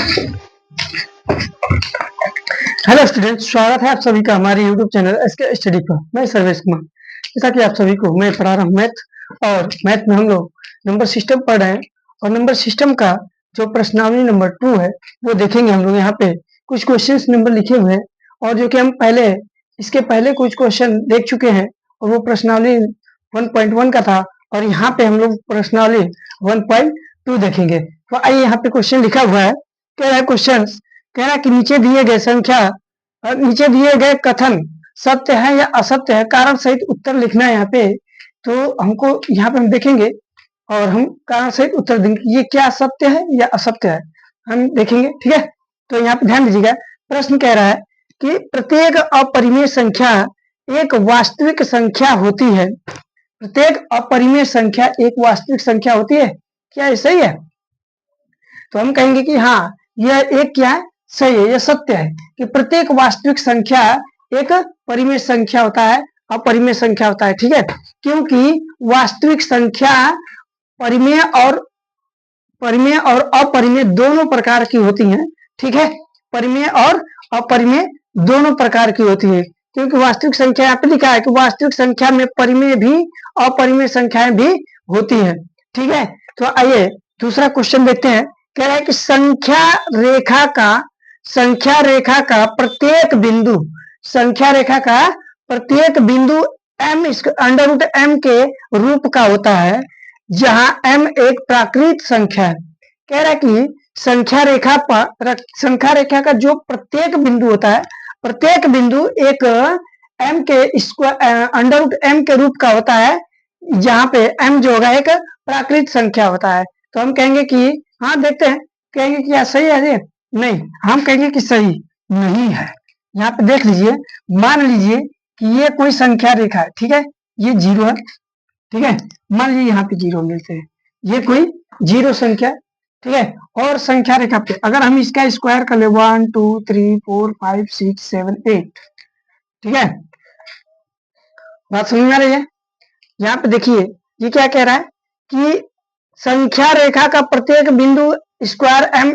Hello students, स्वागत है आप सभी का हमारे यूट्यूब चैनल एसके स्टडी पर। मैं सर्वेश कुमार। जैसा कि आप सभी को मैं पढ़ा रहा हूँ मैथ, और मैथ में हम लोग नंबर सिस्टम पढ़ रहे हैं। और नंबर सिस्टम का जो प्रश्नावली नंबर 2 है वो देखेंगे हम लोग। यहाँ पे कुछ क्वेश्चंस नंबर लिखे हुए हैं, और जो कि हम इसके पहले कुछ क्वेश्चन देख चुके हैं, और वो प्रश्नावली 1.1 का था, और यहाँ पे हम लोग प्रश्नावली 1.2 देखेंगे। तो आइए, यहाँ पे क्वेश्चन लिखा हुआ है। कह रहा है क्वेश्चन, कह रहा है कि नीचे दिए गए नीचे दिए गए कथन सत्य है या असत्य है, कारण सहित उत्तर लिखना है यहाँ पे। तो हमको यहाँ पे हम देखेंगे और हम कारण सहित उत्तर देंगे, ये क्या सत्य है या असत्य है, हम देखेंगे। ठीक है, तो यहाँ पे ध्यान दीजिएगा। प्रश्न कह रहा है कि प्रत्येक अपरिमेय संख्या एक वास्तविक संख्या होती है। प्रत्येक अपरिमेय संख्या एक वास्तविक संख्या होती है, क्या ये सही है? तो हम कहेंगे कि हाँ, यह एक क्या है, सही है, यह सत्य है कि प्रत्येक वास्तविक संख्या एक परिमेय संख्या होता है, अपरिमेय संख्या होता है। ठीक है, क्योंकि वास्तविक संख्या परिमेय और अपरिमेय दोनों प्रकार की होती हैं। ठीक है, परिमेय और अपरिमेय दोनों प्रकार की होती है, क्योंकि वास्तविक संख्या यहाँ पे लिखा है कि वास्तविक संख्या में परिमेय भी अपरिमेय संख्याएं भी होती हैं। ठीक है, तो आइए दूसरा क्वेश्चन देखते हैं। कह रहा है कि संख्या रेखा का प्रत्येक बिंदु m अंडर रूट m के रूप का होता है, जहां m एक प्राकृत संख्या है। कह रहा है कि संख्या रेखा का जो प्रत्येक बिंदु होता है, प्रत्येक बिंदु एक m के अंडर रूट m के रूप का होता है, जहां पे m जो होगा एक प्राकृत संख्या होता है। तो हम कहेंगे कि हाँ, देखते हैं, कहेंगे कि क्या सही है ये? नहीं, हम कहेंगे कि सही नहीं है। यहाँ पे देख लीजिए, मान लीजिए कि ये कोई संख्या रेखा है। ठीक है, ये 0 है। ठीक है, मान लीजिए यहाँ पे 0 मिलते हैं, ये कोई 0 संख्या। ठीक है, और संख्या रेखा पे अगर हम इसका स्क्वायर कर ले 1 2 3 4 5 6 7 8। ठीक है, बात समझ में आ रही है? यहाँ पे देखिए, ये क्या कह रहा है कि संख्या रेखा का प्रत्येक बिंदु square m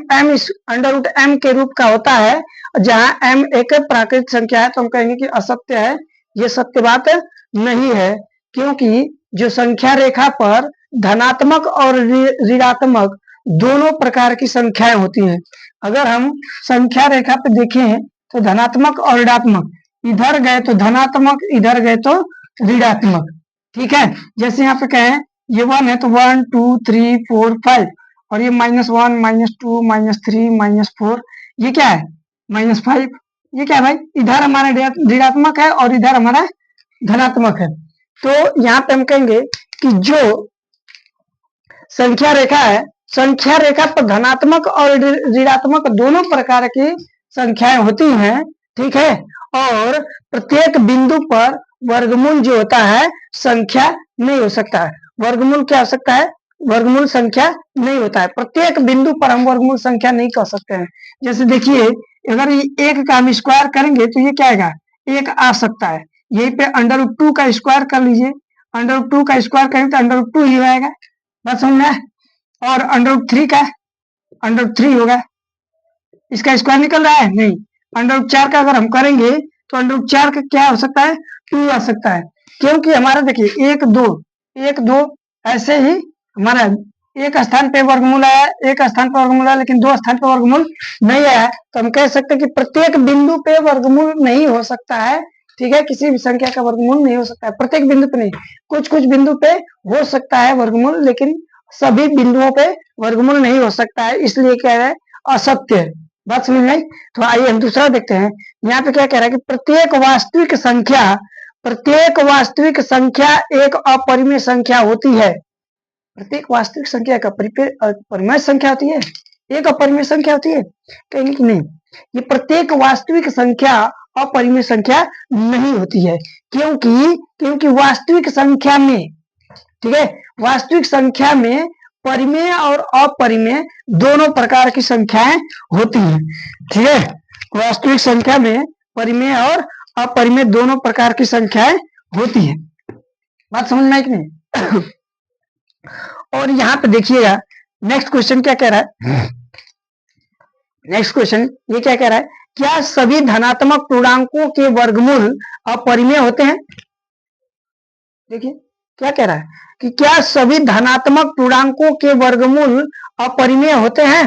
under root m के रूप का होता है, जहां m एक प्राकृत संख्या है। तो हम कहेंगे कि असत्य है, ये सत्य बात नहीं है, क्योंकि जो संख्या रेखा पर धनात्मक और ऋणात्मक दोनों प्रकार की संख्याएं होती हैं। अगर हम संख्या रेखा पे देखें तो धनात्मक और ऋणात्मक, इधर गए तो धनात्मक, इधर गए तो ऋणात्मक। ठीक है, जैसे यहाँ पे कहें ये 1 है तो 1 2 3 4 5, और ये -1 -2 -3 -4, ये क्या है -5। ये क्या है भाई, इधर हमारा ऋणात्मक है और इधर हमारा धनात्मक है। तो यहाँ पे हम कहेंगे कि जो संख्या रेखा है, संख्या रेखा पर धनात्मक और ऋणात्मक दोनों प्रकार की संख्याएं होती हैं। ठीक है, और प्रत्येक बिंदु पर वर्गमूल जो होता है संख्या नहीं हो सकता है। वर्गमूल क्या हो सकता है? वर्गमूल संख्या नहीं होता है। प्रत्येक बिंदु पर हम वर्गमूल संख्या नहीं कर सकते हैं। जैसे देखिए, अगर एक का हम स्क्वायर करेंगे तो ये क्या आएगा, 1 आ सकता है। यहीं पे अंडर रूट 2 का स्क्वायर कर लीजिए, अंडर रूट 2 का स्क्वायर करेंगे तो अंडर रूट 2 ही आएगा। बात समझ में? और अंडर रूट 3 का अंडर रूट 3 होगा, इसका स्क्वायर निकल रहा है नहीं। अंडर रूट 4 का अगर हम करेंगे तो अंडर रूट 4 का क्या हो सकता है, 2 आ सकता है। क्योंकि हमारा देखिए 1 2 ऐसे ही हमारा एक स्थान पे वर्गमूल आया, एक स्थान पर वर्गमूल आया, लेकिन 2 स्थान पर वर्गमूल नहीं आया। तो हम कह सकते हैं कि प्रत्येक बिंदु पे वर्गमूल नहीं हो सकता है। ठीक है, किसी भी संख्या का वर्गमूल नहीं हो सकता है प्रत्येक बिंदु पे नहीं, कुछ कुछ बिंदु पे हो सकता है वर्गमूल, लेकिन सभी बिंदुओं पे वर्गमूल नहीं हो सकता है, इसलिए कह रहे हैं असत्य है। बात समझ में आई? तो आइए हम दूसरा देखते हैं। यहाँ पे क्या कह रहा है कि प्रत्येक वास्तविक संख्या एक अपरिमेय संख्या होती है। प्रत्येक वास्तविक संख्या का परिमेय संख्या होती है, एक अपरिमेय संख्या होती है, कहेंगे कि नहीं, ये प्रत्येक वास्तविक संख्या अपरिमेय संख्या नहीं होती है। क्योंकि वास्तविक संख्या में, ठीक है, वास्तविक संख्या में परिमेय और अपरिमेय दोनों प्रकार की संख्याएं होती हैं। ठीक है, वास्तविक संख्या में परिमेय और अपरिमेय दोनों प्रकार की संख्याएं होती हैं। बात समझ में आई कि नहीं? और यहाँ पे देखिएगा नेक्स्ट क्वेश्चन क्या कह रहा है। नेक्स्ट क्वेश्चन ये क्या कह रहा है, क्या सभी धनात्मक पूर्णांकों के वर्गमूल अपरिमेय होते हैं? देखिए क्या कह रहा है कि क्या सभी धनात्मक पूर्णांकों के वर्गमूल अपरिमेय होते हैं?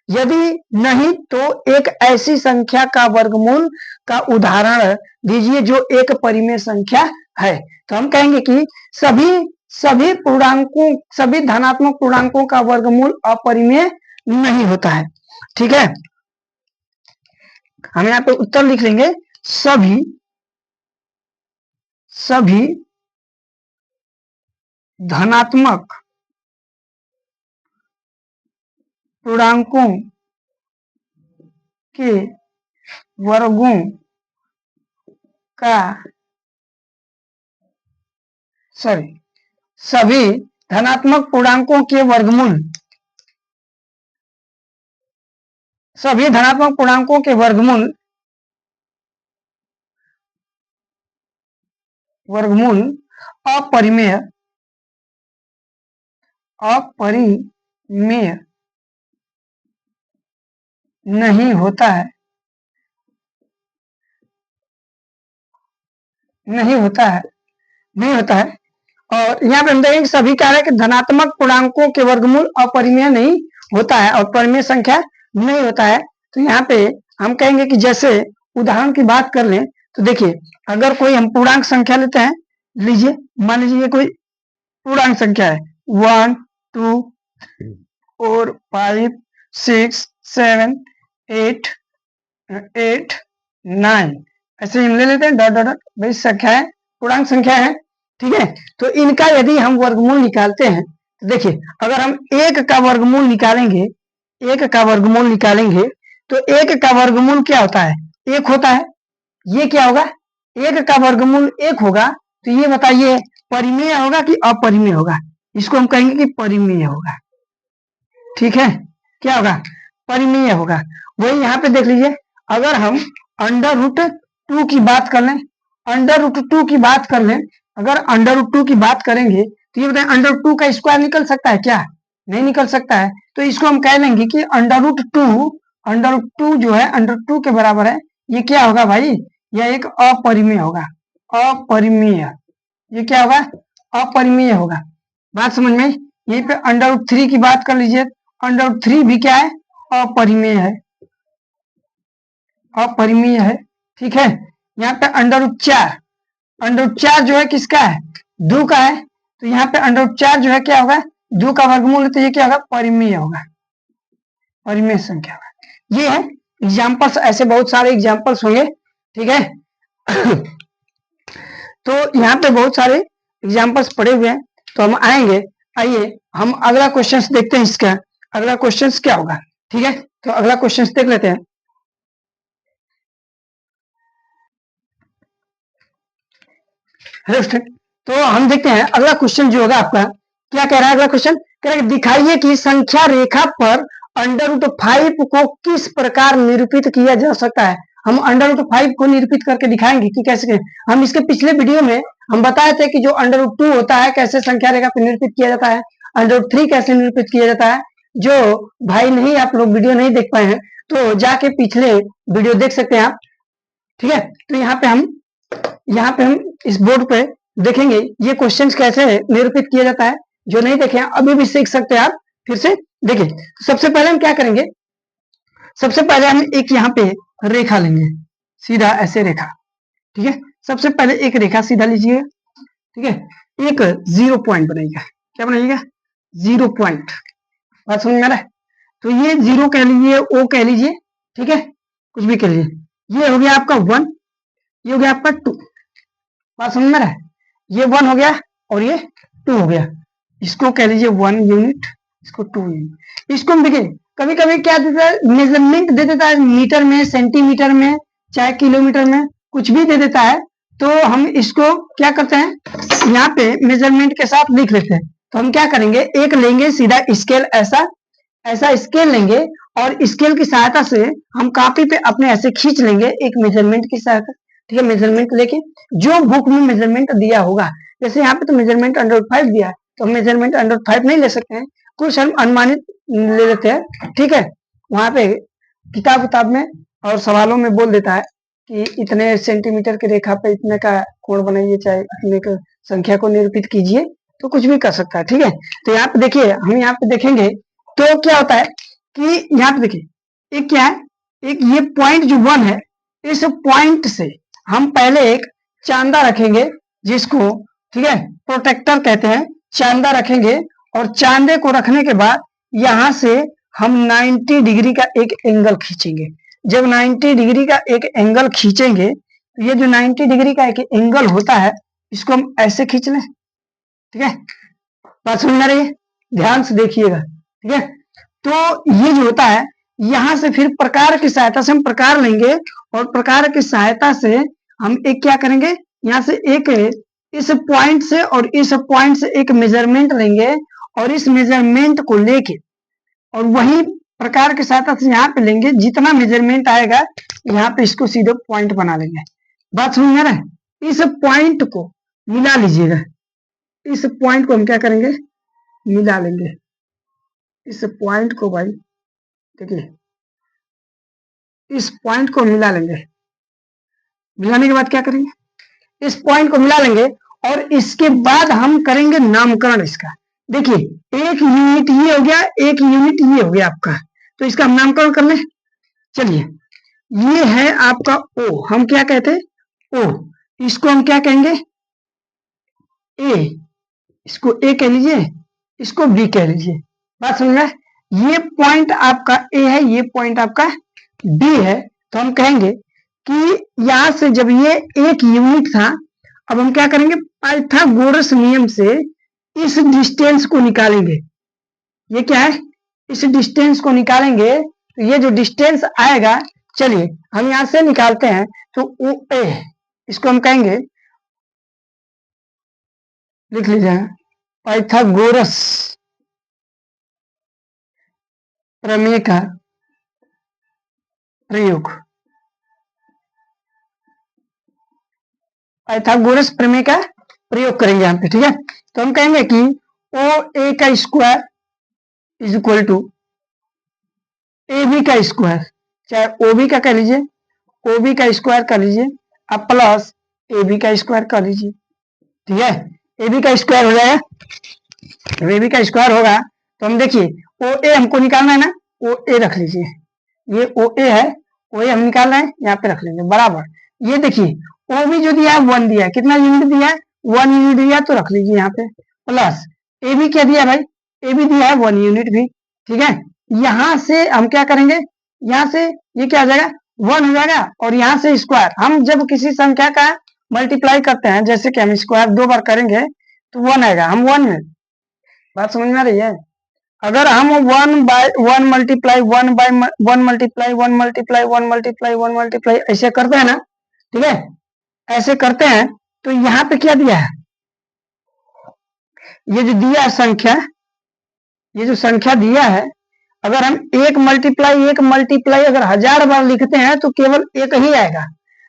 यदि नहीं तो एक ऐसी संख्या का वर्गमूल का उदाहरण दीजिए जो एक परिमेय संख्या है। तो हम कहेंगे कि सभी सभी पूर्णांकों सभी धनात्मक पूर्णांकों का वर्गमूल अपरिमेय नहीं होता है। ठीक है, हम यहाँ पे उत्तर लिख लेंगे, सभी सभी धनात्मक पूर्णांकों के वर्गों का सभी धनात्मक पूर्णांकों के वर्गमूल सभी धनात्मक पूर्णांकों के वर्गमूल अपरिमेय अपरिमेय नहीं होता है नहीं होता है नहीं होता है। और यहाँ पे हम देखेंगे सभी कह रहे हैं कि धनात्मक पूर्णांकों के वर्गमूल अपरिमेय नहीं होता है और परिमेय संख्या नहीं होता है। तो यहाँ पे हम कहेंगे कि जैसे उदाहरण की बात कर लें तो देखिए, अगर कोई हम पूर्णांक संख्या लेते हैं, लीजिए मान लीजिए ये कोई पूर्णांक संख्या है 1 2 4 5 6 7 8 8 9 ऐसे हम ले लेते हैं डॉट डॉट डॉट, भाई संख्या है, पूर्णांक संख्या है। ठीक है, तो इनका यदि हम वर्गमूल निकालते हैं तो देखिए, अगर हम एक का वर्गमूल निकालेंगे तो एक का वर्गमूल क्या होता है, एक होता है। ये क्या होगा, एक का वर्गमूल एक होगा। तो ये बताइए परिमेय होगा कि अपरिमेय होगा? इसको हम कहेंगे कि परिमेय होगा। ठीक है, क्या होगा, परिमेय होगा। वही यहाँ पे देख लीजिए, अगर हम अंडर रूट 2 की बात कर लें, अगर अंडर रूट 2 की बात करेंगे तो ये बताएं अंडर रूट 2 का स्क्वायर निकल सकता है क्या? नहीं निकल सकता है। तो इसको हम कह लेंगे कि अंडर रूट 2 जो है अंडर रूट 2 के बराबर है। ये क्या होगा भाई, यह एक अपरिमेय होगा। अपरिमेय, ये क्या होगा, अपरिमेय होगा। बात समझ में? यहीं पे अंडर रूट 3 की बात कर लीजिए, अंडर रूट 3 भी क्या है, अपरिमेय है, अपरिमेय है। ठीक है, यहाँ पे अंडर रूट 4 जो है किसका है, 2 का है। तो यहाँ पे अंडर रूट 4 जो है क्या होगा, 2 का वर्गमूल है, तो ये क्या होगा, परिमेय होगा, परिमेय संख्या होगा। ये है एग्जाम्पल्स, ऐसे बहुत सारे एग्जाम्पल्स होंगे। ठीक है तो यहाँ पे बहुत सारे एग्जाम्पल्स पड़े हुए हैं, तो हम आएंगे। आइए हम अगला क्वेश्चन देखते हैं, इसका अगला क्वेश्चन क्या होगा। ठीक है, तो अगला क्वेश्चन देख लेते हैं। हेलो स्टूडेंट, तो हम देखते हैं अगला क्वेश्चन जो होगा आपका, क्या कह रहा है अगला क्वेश्चन, कह रहा है दिखाइए कि संख्या रेखा पर अंडर रूट 5 को किस प्रकार निरूपित किया जा सकता है। हम अंडर रूट 5 को निरूपित करके दिखाएंगे कि कैसे। हम इसके पिछले वीडियो में हम बताए थे कि जो अंडर रूट 2 होता है कैसे संख्या रेखा पर निरूपित किया जाता है, अंडर रूट 3 कैसे निरूपित किया जाता है। जो भाई नहीं, आप लोग वीडियो नहीं देख पाए हैं तो जाके पिछले वीडियो देख सकते हैं आप। ठीक है, तो यहाँ पे हम इस बोर्ड पे देखेंगे ये क्वेश्चंस कैसे निरूपित किया जाता है। जो नहीं देखे हैं अभी भी सीख सकते हैं आप, फिर से देखिए। सबसे पहले हम क्या करेंगे, सबसे पहले हम एक यहाँ पे रेखा लेंगे, सीधा ऐसे रेखा। ठीक है, सबसे पहले एक रेखा सीधा लीजिए। ठीक है, एक 0 पॉइंट बनाइएगा, क्या बनाइएगा, 0 पॉइंट। बात समझ में आ रहा है? तो ये 0 कह लीजिए, ओ कह लीजिए, ठीक है, कुछ भी कह लीजिए। ये हो गया आपका 1, ये हो गया आपका 2। बात समझ में रहा है? ये 1 हो गया और ये 2 हो गया। इसको कह लीजिए 1 यूनिट, इसको 2 यूनिट। इसको हम देखिए कभी कभी क्या देता है, मेजरमेंट दे देता है मीटर में, सेंटीमीटर में, चाहे किलोमीटर में, कुछ भी दे देता है। तो हम इसको क्या करते हैं, यहाँ पे मेजरमेंट के साथ लिख लेते हैं। तो हम क्या करेंगे, एक लेंगे सीधा स्केल, ऐसा स्केल लेंगे और स्केल की सहायता से हम कॉपी पे अपने ऐसे खींच लेंगे एक मेजरमेंट की सहायता। ठीक है, मेजरमेंट लेके जो बुक में मेजरमेंट दिया होगा, जैसे यहाँ पे तो मेजरमेंट अंडर 5 दिया है, तो हम मेजरमेंट अंडर 5 नहीं ले सकते हैं, कुछ हम अनुमानित ले लेते हैं। ठीक है, वहां पे किताब में और सवालों में बोल देता है कि इतने सेंटीमीटर की रेखा पे इतने का कोण बनाइए, चाहे इतने का संख्या को निरूपित कीजिए, तो कुछ भी कर सकता है। ठीक है, तो यहाँ पे देखिए, हम यहाँ पे देखेंगे तो क्या होता है कि यहाँ पे देखिए एक क्या है, एक ये पॉइंट जो 1 है, इस पॉइंट से हम पहले एक चांदा रखेंगे, जिसको ठीक है प्रोटेक्टर कहते हैं, चांदा रखेंगे, और चांदे को रखने के बाद यहाँ से हम 90 डिग्री का एक एंगल खींचेंगे। जब 90 डिग्री का एक एंगल खींचेंगे तो ये जो 90 डिग्री का एक एंगल होता है, इसको हम ऐसे खींच लें। ठीक है, बात समझ में आ रही है, ध्यान से देखिएगा। ठीक है, तो ये जो होता है, यहां से फिर प्रकार की सहायता से हम प्रकार लेंगे, और प्रकार की सहायता से हम एक क्या करेंगे, यहाँ से एक इस पॉइंट से और इस पॉइंट से एक मेजरमेंट लेंगे, और इस मेजरमेंट को लेके और वही प्रकार की सहायता से यहाँ पे लेंगे, जितना मेजरमेंट आएगा यहाँ पे इसको सीधे पॉइंट बना लेंगे। बात समझ में आ रहा है, इस पॉइंट को मिला लीजिएगा, इस पॉइंट को हम क्या करेंगे, मिला लेंगे। इस पॉइंट को भाई देखिए, इस पॉइंट को मिला लेंगे। मिलाने के बाद क्या करेंगे, इस पॉइंट को मिला लेंगे, और इसके बाद हम करेंगे नामकरण इसका। देखिए, एक यूनिट ये हो गया, एक यूनिट ये हो गया आपका, तो इसका हम नामकरण कर लें। चलिए, ये है आपका ओ, हम क्या कहते हैं ओ, इसको हम क्या कहेंगे ए, इसको ए कह लीजिए, इसको बी कह लीजिए। बात समझ में, ये पॉइंट आपका ए है, ये पॉइंट आपका बी है, तो हम कहेंगे कि यहां से जब ये एक यूनिट था, अब हम क्या करेंगे, पाइथागोरस नियम से इस डिस्टेंस को निकालेंगे। ये क्या है, इस डिस्टेंस को निकालेंगे, तो ये जो डिस्टेंस आएगा, चलिए हम यहां से निकालते हैं, तो ओ ए, इसको हम कहेंगे, लिख लीजिए, पाइथागोरस प्रमेय का प्रयोग। पाइथागोरस प्रमेय का प्रयोग करेंगे यहाँ पे। ठीक है, तो हम कहेंगे कि ओ ए का square is equal to A B का स्क्वायर, चाहे ओ बी का कह लीजिए, ओ बी का स्क्वायर कर लीजिए, अब प्लस ए बी का स्क्वायर कर लीजिए। ठीक है, ए बी का स्क्वायर हो जाएगा, जब ए बी का स्क्वायर होगा तो हम देखिए, ओ ए हमको निकालना है ना, ओ ए रख लीजिए, ये ओ ए है, ओ ए हम निकाल रहे हैं, यहाँ पे रख लेंगे बराबर। ये देखिए, ओ बी जो दिया है 1 दिया है, कितना यूनिट दिया है, 1 यूनिट दिया, तो रख लीजिए यहाँ पे, प्लस ए बी क्या दिया भाई, ए बी दिया है 1 यूनिट भी। ठीक है, यहाँ से हम क्या करेंगे, यहाँ से ये क्या हो जाएगा, 1 हो जाएगा, और यहाँ से स्क्वायर, हम जब किसी संख्या का मल्टीप्लाई करते हैं, जैसे कि हम स्क्वायर 2 बार करेंगे तो 1 आएगा, हम 1 में, बात समझ में आ रही है, अगर हम 1 by 1 multiply 1 by 1 multiply 1 multiply 1 multiply 1 multiply ऐसे करते हैं ना, ठीक है, ऐसे करते हैं, तो यहाँ पे क्या दिया है, ये जो दिया है संख्या, ये जो संख्या दिया है, अगर हम 1 मल्टीप्लाई अगर 1000 बार लिखते हैं तो केवल एक ही आएगा,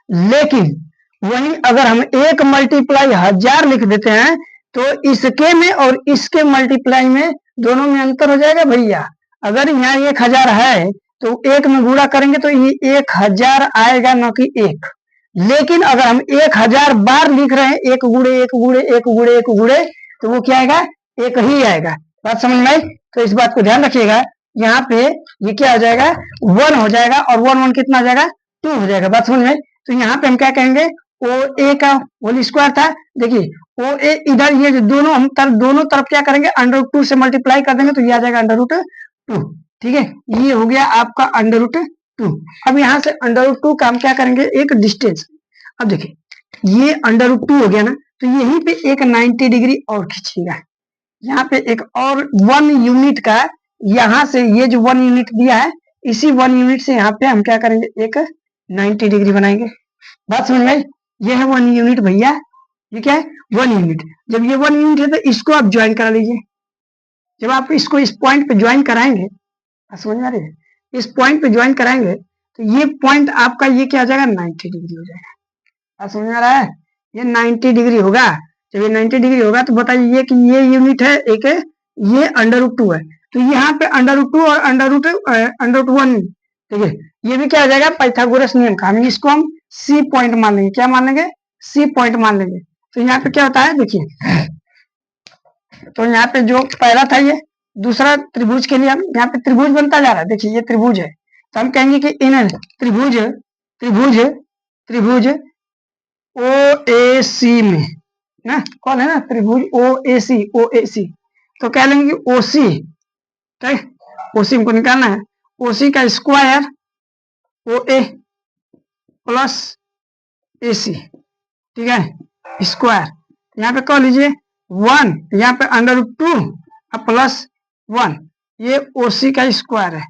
लेकिन वहीं अगर हम 1 मल्टीप्लाई 1000 लिख देते हैं तो इसके में और इसके मल्टीप्लाई में दोनों में अंतर हो जाएगा भैया। अगर यहाँ 1000 है तो 1 में गुणा करेंगे तो ये 1000 आएगा, न कि 1। लेकिन अगर हम 1000 बार लिख रहे हैं, 1 गुणे 1 गुणे 1 गुणे 1 गुणे, तो वो क्या आएगा, एक ही आएगा। बात समझ में आई, तो इस बात को ध्यान रखिएगा। यहाँ पे ये क्या हो जाएगा, 1 हो जाएगा, और 1 1 कितना हो जाएगा, 2 हो जाएगा। बात समझ में, तो यहाँ पे हम क्या कहेंगे, ओ ए का होल स्क्वायर था, देखिए ओ ए इधर, ये दोनों तरफ क्या करेंगे, √2 से मल्टीप्लाई कर देंगे, तो ये आ जाएगा √2। ठीक है, ये हो गया आपका √2। अब यहाँ से √2 का हम क्या करेंगे, एक डिस्टेंस, अब देखिए ये √2 हो गया ना, तो यहीं पे एक 90 डिग्री और खींचिएगा, यहाँ पे एक और 1 यूनिट का, यहाँ से ये जो 1 यूनिट दिया है, इसी 1 यूनिट से यहाँ पे हम क्या करेंगे, एक 90 डिग्री बनाएंगे। बात समझ में, ये है 1 यूनिट भैया, ये क्या है 1 यूनिट। जब ये 1 यूनिट है तो इसको आप ज्वाइन करा लीजिए, जब आप इसको इस पॉइंट पे ज्वाइन कराएंगे, समझ में आ रही है, इस पॉइंट पे ज्वाइन कराएंगे तो ये पॉइंट आपका ये क्या हो जाएगा, 90 डिग्री हो जाएगा। समझ में आ रहा है, ये 90 डिग्री होगा। जब ये 90 डिग्री होगा तो बताइए कि ये यूनिट है एक, ये √2 है, तो यहाँ पे √2 और √1, ठीक है, ये भी क्या हो जाएगा, पाइथागोरस नियम का। इसको हम सी पॉइंट मान लेंगे। क्या मान लेंगे, सी पॉइंट मान लेंगे। तो यहाँ पे क्या होता है देखिए, तो यहाँ पे जो पहला था ये, दूसरा त्रिभुज के लिए हम यहाँ पे त्रिभुज बनता जा रहा है। देखिए ये त्रिभुज है, तो हम कहेंगे कि इन त्रिभुज त्रिभुज त्रिभुज ओ ए सी में ना, कौन है ना, त्रिभुज ओ ए सी, तो क्या लेंगे ओ सी, ठीक, ओ सी हमको निकालना है। ओ सी का स्क्वायर ओ ए प्लस ए सी, ठीक है, स्क्वायर। यहाँ पे कह लीजिए 1, यहाँ पे √2 और प्लस 1, ये ओ सी का स्क्वायर है।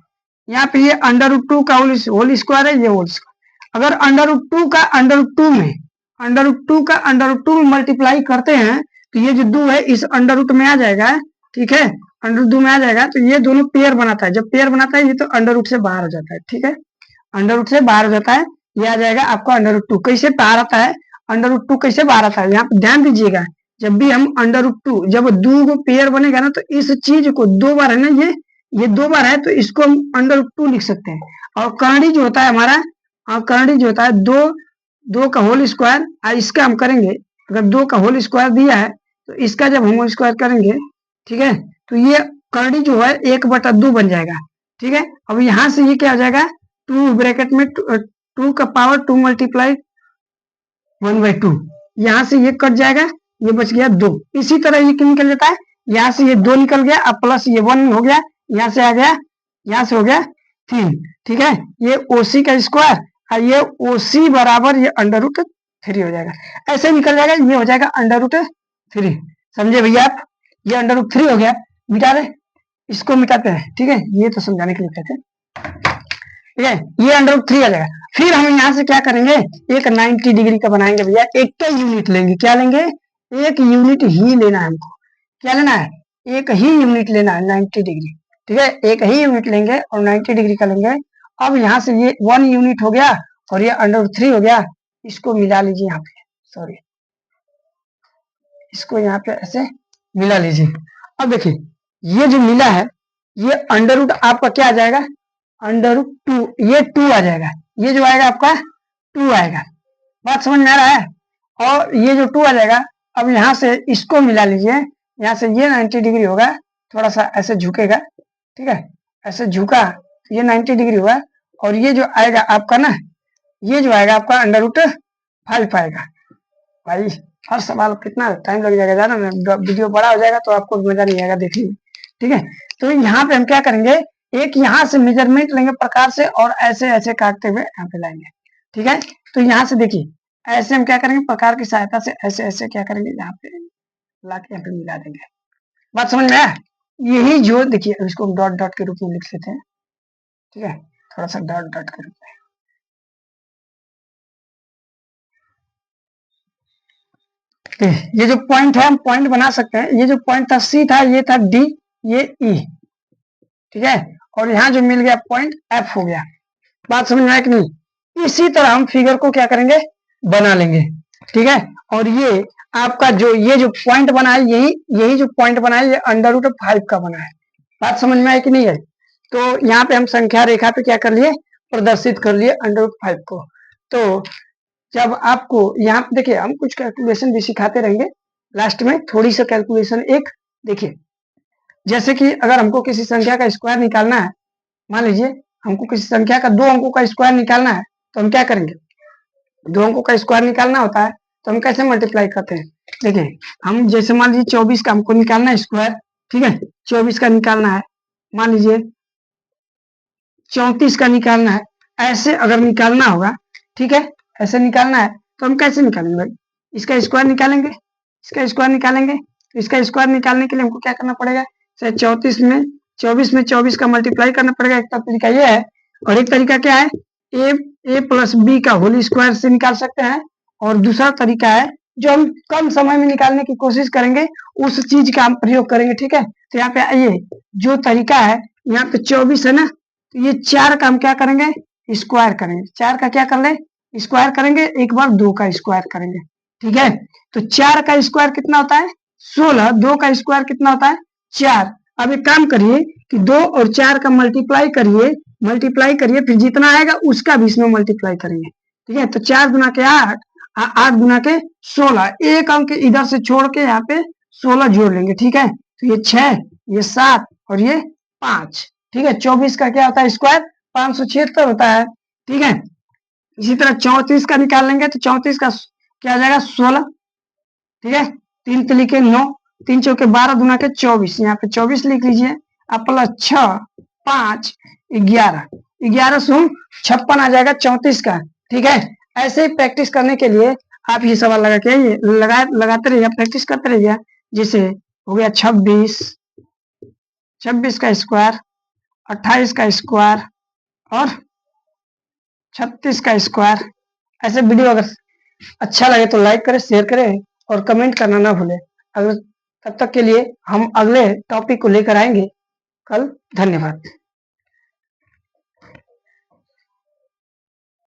यहाँ पे ये √2 का होल स्क्वायर है, ये होल स्क्वायर। अगर √2 का √2 में √2 में मल्टीप्लाई करते हैं तो ये जो 2 है इस √2 में आ जाएगा, ठीक है, √2 में आ जाएगा। तो ये दोनों पेयर बनाता है, जब पेयर बनाता है ये तो √2 से बाहर हो जाता है, ठीक है, √2 से बाहर हो जाता है। ये आ जाएगा आपका √2। कैसे बाहर आता है, √2 कैसे बाहर आता है, यहाँ पे ध्यान दीजिएगा, जब भी हम √2 जब दो पेयर बनेगा ना, तो इस चीज को 2 बार है ना, ये 2 बार है, तो इसको हम √2 लिख सकते हैं। और करंडी जो होता है हमारा, करंडी जो होता है 2 का होल स्क्वायर, इसका हम करेंगे, अगर 2 का होल स्क्वायर दिया है तो इसका जब हम होल स्क्वायर करेंगे, ठीक है, तो ये करंडी जो है 1/2 बन जाएगा, ठीक है। अब यहाँ से ये क्या हो जाएगा, 2 ब्रैकेट में 2 का पावर 2 मल्टीप्लाई 1/2, यहाँ से ये कट जाएगा, ये बच गया 2। इसी तरह ये क्यों निकल जाता है, यहाँ से ये 2 निकल गया, अब प्लस ये 1 हो गया, यहाँ से आ गया, यहाँ से हो गया 3, ठीक है। ये ओसी का स्क्वायर और ये ओसी बराबर ये √3 हो जाएगा, ऐसे निकल जाएगा, ये हो जाएगा √3। समझे भैया आप, ये √3 हो गया, मिटा दे, इसको मिटाते हैं, ठीक है, ये तो समझाने के लिए कहते हैं, ठीक है, ये √3 आ जाएगा। फिर हम यहाँ से क्या करेंगे, एक 90 डिग्री का बनाएंगे भैया, एक का यूनिट लेंगे। क्या लेंगे, एक यूनिट ही लेना है हमको। क्या लेना है, एक ही यूनिट लेना है, 90 डिग्री, ठीक है, एक ही यूनिट लेंगे और 90 डिग्री का लेंगे। अब यहाँ से ये 1 यूनिट हो गया और ये √3 हो गया, इसको मिला लीजिए यहाँ पे, सॉरी, इसको यहाँ पे ऐसे मिला लीजिए। अब देखिए ये जो मिला है, ये √ आपका क्या आ जाएगा, √2, ये 2 आ जाएगा, ये जो आएगा आपका 2 आएगा। बात समझ में आ रहा है, और ये जो 2 आ जाएगा, अब यहाँ से इसको मिला लीजिए, यहाँ से ये 90 डिग्री होगा, थोड़ा सा ऐसे झुकेगा, ठीक है, ऐसे झुका, ये 90 डिग्री होगा, और ये जो आएगा आपका ना, ये जो आएगा आपका √5 आएगा। भाई हर सवाल कितना टाइम लग जाएगा जाना ना, वीडियो बड़ा हो जाएगा तो आपको मजा नहीं आएगा देखने में, ठीक है। तो यहाँ पे हम क्या करेंगे, एक यहाँ से मेजरमेंट लेंगे प्रकार से और ऐसे ऐसे काटते हुए यहाँ पे लाएंगे, ठीक है। तो यहाँ से देखिए, ऐसे हम क्या करेंगे, प्रकार की सहायता से ऐसे ऐसे क्या करेंगे, यहाँ पे ला के यहाँ पे मिला देंगे। बात समझ में आया, यही जो देखिए, इसको हम डॉट डॉट के रूप में लिख लेते हैं, ठीक है, थोड़ा सा डॉट डॉट के रूप में। ये जो पॉइंट है हम पॉइंट बना सकते हैं, ये जो पॉइंट था सी था, ये था डी, ये ई, ठीक है, और यहाँ जो मिल गया पॉइंट एफ हो गया। बात समझ में आया कि नहीं। इसी तरह हम फिगर को क्या करेंगे, बना लेंगे, ठीक है। और ये आपका जो पॉइंट बना है, यही जो पॉइंट बना है, ये √5 का बना है। बात समझ में आई कि नहीं है। तो यहाँ पे हम संख्या रेखा पे क्या कर लिए, प्रदर्शित कर लिए √5 को। तो जब आपको यहाँ पे देखिए, हम कुछ कैलकुलेशन भी सिखाते रहेंगे लास्ट में, थोड़ी सा कैलकुलेशन एक देखिए, जैसे कि अगर हमको किसी संख्या का स्क्वायर निकालना है, मान लीजिए हमको किसी संख्या का 2 अंकों का स्क्वायर निकालना है, तो हम क्या करेंगे, 2 अंकों का स्क्वायर निकालना होता है तो हम कैसे मल्टीप्लाई करते हैं। देखिए हम जैसे मान लीजिए 24 का हमको निकालना है स्क्वायर, ठीक है, 24 का निकालना है, मान लीजिए 34 का निकालना है, ऐसे अगर निकालना होगा, ठीक है, ऐसे निकालना है तो हम कैसे निकालेंगे, इसका स्क्वायर निकालेंगे, इसका स्क्वायर निकालेंगे। तो इसका स्क्वायर निकालने के लिए हमको क्या करना पड़ेगा, 24 में 24 का मल्टीप्लाई करना पड़ेगा। एक तरीका ये है, और एक तरीका क्या है, a प्लस बी का होल स्क्वायर से निकाल सकते हैं। और दूसरा तरीका है जो हम कम समय में निकालने की कोशिश करेंगे, उस चीज का हम प्रयोग करेंगे, ठीक है। तो यहाँ पे आइए, जो तरीका है, यहाँ पे 24 है ना, तो ये 4 का हम क्या करेंगे, स्क्वायर करेंगे। 4 का क्या कर ले, स्क्वायर करेंगे, एक बार 2 का स्क्वायर करेंगे, ठीक है। तो 4 का स्क्वायर कितना होता है, 16, 2 का स्क्वायर कितना होता है, 4। अब एक काम करिए कि 2 और 4 का मल्टीप्लाई करिए, मल्टीप्लाई करिए, फिर जितना आएगा उसका भी इसमें मल्टीप्लाई करेंगे। ठीक है, तो 4 गुना के 8, 8 गुना के 16, एक अंक इधर से छोड़ के यहाँ पे 16 जोड़ लेंगे। ठीक है, तो ये 6, ये 7 और ये 5। ठीक है, 24 का क्या होता है स्क्वायर? 576 होता है। ठीक है, इसी तरह 34 का निकाल लेंगे तो 34 का क्या आ जाएगा? 16। ठीक है, 3 तिली के 9, 3 चौके 12 गुना के 24, यहाँ पे 24 लिख लीजिए। अब प्लस 6, 5, 11, 1156 आ जाएगा 34 का। ठीक है, ऐसे ही प्रैक्टिस करने के लिए आप ये सवाल लगा के लगाते रहिए, प्रैक्टिस करते रहिए। जैसे हो गया 26, 26 का स्क्वायर, 28 का स्क्वायर और 36 का स्क्वायर। ऐसे वीडियो अगर अच्छा लगे तो लाइक करें, शेयर करें और कमेंट करना ना भूलें। अगर तब तक के लिए हम अगले टॉपिक को लेकर आएंगे कल। धन्यवाद।